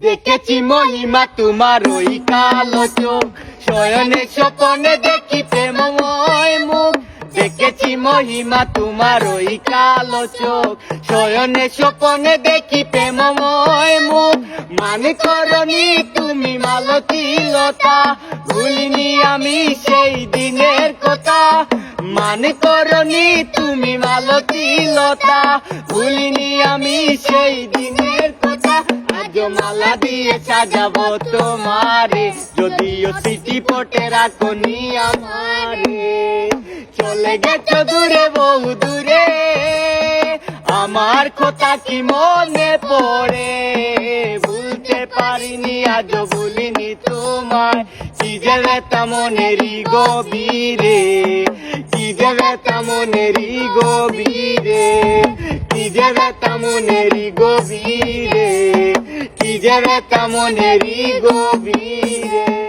দেখেছি মহিমা তোমার ওই কালো চোখ, শয়নে স্বপনে দেখি প্রেমময় মুখ। দেখেছি মহিমা তোমার ওই কালো চোখ, শয়নে স্বপনে দেখি প্রেমময় মুখ। মানে করনি তুমি মালতী লতা, ভুলিনি আমি সেই দিনের কথা। মানে করনি তুমি মালতী লতা, ভুলিনি আমি সেই দিনের কথা। আজ মালা দিয়ে সাজাবো তোমারে, যদিও স্মৃতি পটে রাখনি আমারে। চলে গেছো দূরে বহু দূরে, আমার কথা কি মনে পড়ে। ভুলতে পারিনি আজও ভুলিনি তোমায়, কি যে ব্যথা মনেরই গভীরে, কি যে ব্যথা মনেরই গভীরে, কি যে ব্যথা মনেরই গভীরে, কি যে ব্যথা মনেরই গভীরে।